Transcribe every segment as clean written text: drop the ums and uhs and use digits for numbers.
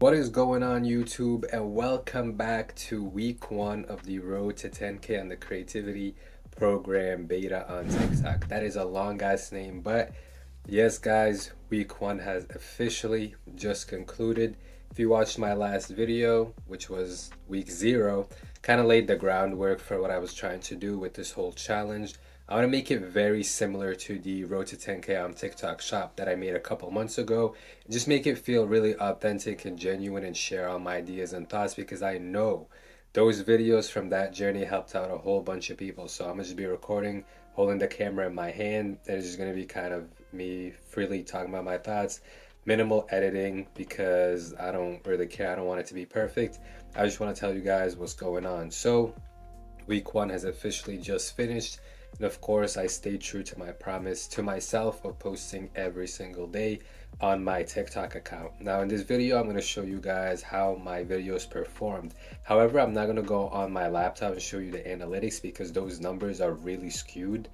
What is going on YouTube, and welcome back to week 1 of the Road to 10K on the Creativity Program Beta on TikTok. That is a long ass name, but yes guys, week 1 has officially just concluded. If you watched my last video, which was week 0, kind of laid the groundwork for what I was trying to do with this whole challenge. I want to make it very similar to the Road to 10K on TikTok shop that I made a couple months ago. Just make it feel really authentic and genuine and share all my ideas and thoughts, because I know those videos from that journey helped out a whole bunch of people. So I'm gonna just be recording, holding the camera in my hand, and it's just gonna be kind of me freely talking about my thoughts. Minimal editing because I don't really care. I don't want it to be perfect. I just want to tell you guys what's going on. So week 1 has officially just finished. And of course, I stayed true to my promise to myself of posting every single day on my TikTok account. Now in this video, I'm going to show you guys how my videos performed. However, I'm not going to go on my laptop and show you the analytics because those numbers are really skewed,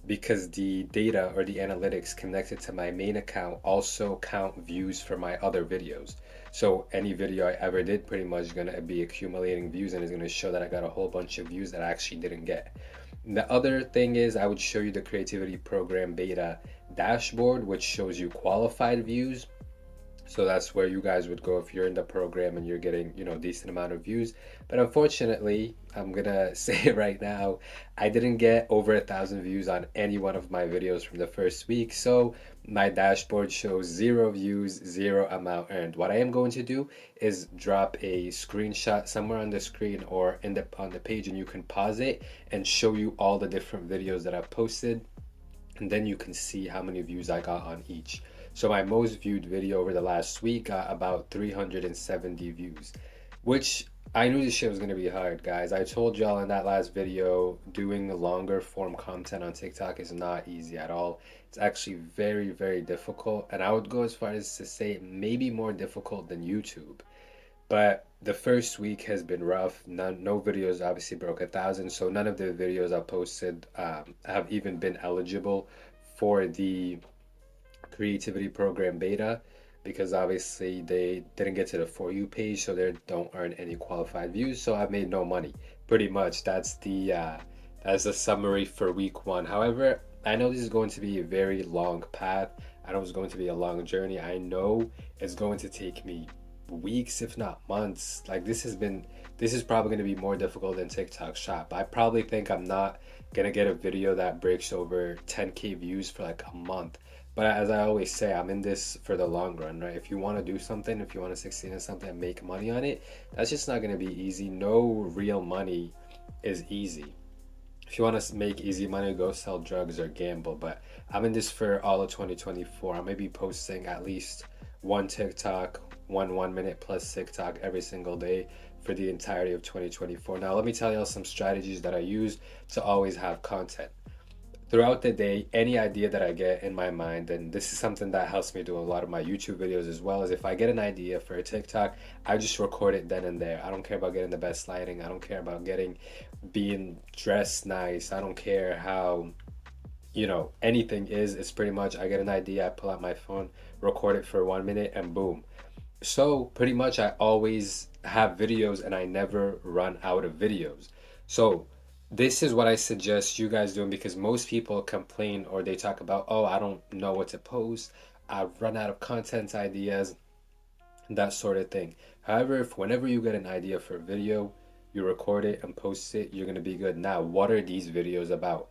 because the data or the analytics connected to my main account also count views for my other videos. So any video I ever did pretty much going to be accumulating views, and is going to show that I got a whole bunch of views that I actually didn't get. The other thing is I would show you the Creativity Program Beta dashboard, which shows you qualified views. So that's where you guys would go if you're in the program and you're getting, decent amount of views. But unfortunately, I'm gonna say it right now, I didn't get over 1,000 views on any one of my videos from the first week. So my dashboard shows 0 views, 0 amount earned. What I am going to do is drop a screenshot somewhere on the screen or on the page, and you can pause it and show you all the different videos that I've posted, and then you can see how many views I got on each. So my most viewed video over the last week got about 370 views, which I knew this shit was gonna be hard, guys. I told y'all in that last video, doing the longer form content on TikTok is not easy at all. It's actually very, very difficult. And I would go as far as to say maybe more difficult than YouTube. But the first week has been rough. No videos obviously broke 1,000, so none of the videos I posted have even been eligible for the Creativity Program Beta, because obviously they didn't get to the For You page, so they don't earn any qualified views. So I've made no money. Pretty much that's the summary for week 1. However, I know this is going to be a very long path. I know it's going to be a long journey. I know it's going to take me weeks, if not months. Like this is probably going to be more difficult than TikTok shop. I probably think I'm not gonna get a video that breaks over 10K views for like a month. But as I always say, I'm in this for the long run, right? If you want to do something, if you want to succeed in something and make money on it, that's just not going to be easy. No real money is easy. If you want to make easy money, go sell drugs or gamble. But I'm in this for all of 2024. I'm going to be posting at least one TikTok, one minute plus TikTok every single day for the entirety of 2024. Now, let me tell y'all some strategies that I use to always have content throughout the day. Any idea that I get in my mind, and this is something that helps me do a lot of my YouTube videos as well, is if I get an idea for a TikTok, I just record it then and there. I don't care about getting the best lighting. I don't care about being dressed nice. I don't care how, anything is. It's pretty much I get an idea, I pull out my phone, record it for 1 minute, and boom. So pretty much I always have videos and I never run out of videos. So this is what I suggest you guys doing, because most people complain or they talk about, oh, I don't know what to post, I've run out of content ideas, that sort of thing. However, if whenever you get an idea for a video, you record it and post it, you're going to be good. Now, what are these videos about?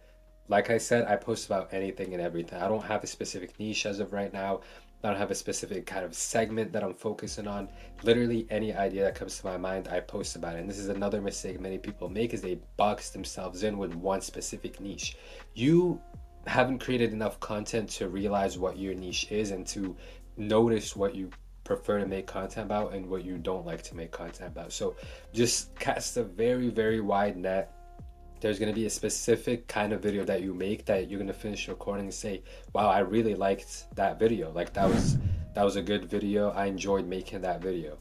Like I said, I post about anything and everything. I don't have a specific niche as of right now. I don't have a specific kind of segment that I'm focusing on. Literally any idea that comes to my mind, I post about it. And this is another mistake many people make, is they box themselves in with one specific niche. You haven't created enough content to realize what your niche is and to notice what you prefer to make content about and what you don't like to make content about. So just cast a very, very wide net. There's going to be a specific kind of video that you make that you're going to finish recording and say, wow, I really liked that video. Like that was a good video. I enjoyed making that video.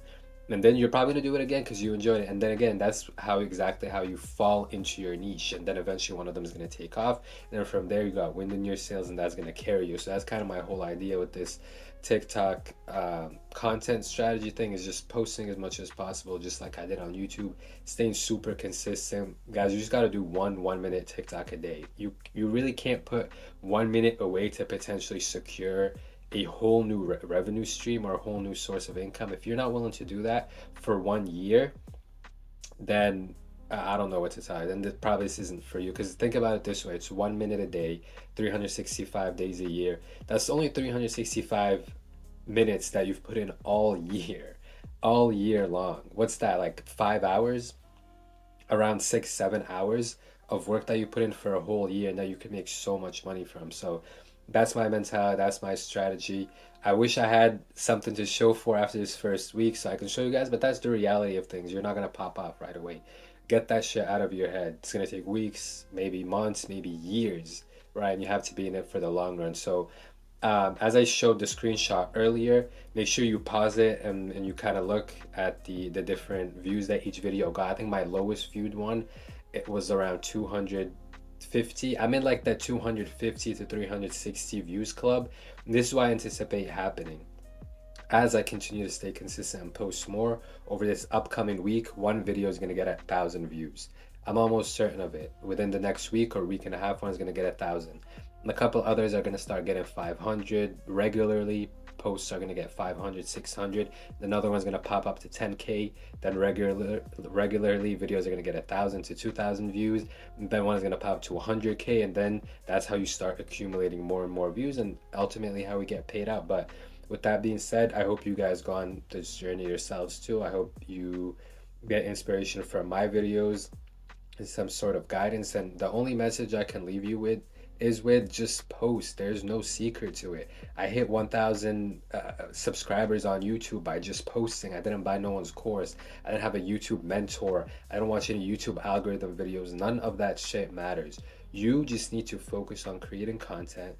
And then you're probably going to do it again because you enjoyed it. And then again, that's exactly how you fall into your niche. And then eventually one of them is going to take off. And then from there, you got wind in your sails, and that's going to carry you. So that's kind of my whole idea with this TikTok content strategy thing is just posting as much as possible, just like I did on YouTube, staying super consistent. Guys, you just got to do 1 minute TikTok a day. You really can't put 1 minute away to potentially secure a whole new revenue stream or a whole new source of income. If you're not willing to do that for 1 year, then I don't know what to tell you. Then probably this isn't for you. Because think about it this way: it's 1 minute a day, 365 days a year. That's only 365 minutes that you've put in all year long. What's that, like 5 hours? Around 6, 7 hours of work that you put in for a whole year and that you can make so much money from. So that's my mentality, that's my strategy. I wish I had something to show for after this first week so I can show you guys, but that's the reality of things. You're not gonna pop off right away. Get that shit out of your head. It's gonna take weeks, maybe months, maybe years, right? And you have to be in it for the long run. So as I showed the screenshot earlier, make sure you pause it and you kind of look at the different views that each video got. I think my lowest viewed one, it was around 250. I'm in like that 250 to 360 views club. And this is what I anticipate happening. As I continue to stay consistent and post more over this upcoming week, one video is going to get 1,000 views. I'm almost certain of it. Within the next week or week and a half, one is going to get 1,000. And a couple others are going to start getting 500 regularly. Posts are going to get 500, 600. Another one's going to pop up to 10K. Then regularly videos are going to get 1,000 to 2,000 views. And then one is going to pop to 100K. And then that's how you start accumulating more and more views and ultimately how we get paid out. But with that being said, I hope you guys go on this journey yourselves too. I hope you get inspiration from my videos and some sort of guidance. And the only message I can leave you with is with just post. There's no secret to it. I hit 1,000 subscribers on YouTube by just posting. I didn't buy no one's course. I didn't have a YouTube mentor. I don't watch any YouTube algorithm videos. None of that shit matters. You just need to focus on creating content,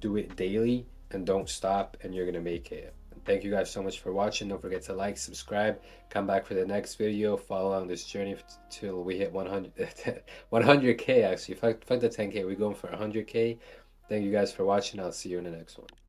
do it daily, and don't stop, and you're gonna make it. Thank you guys so much for watching. Don't forget to like, subscribe, come back for the next video, follow on this journey till we hit 100K actually. Fuck the 10K, we're going for 100K. Thank you guys for watching. I'll see you in the next one.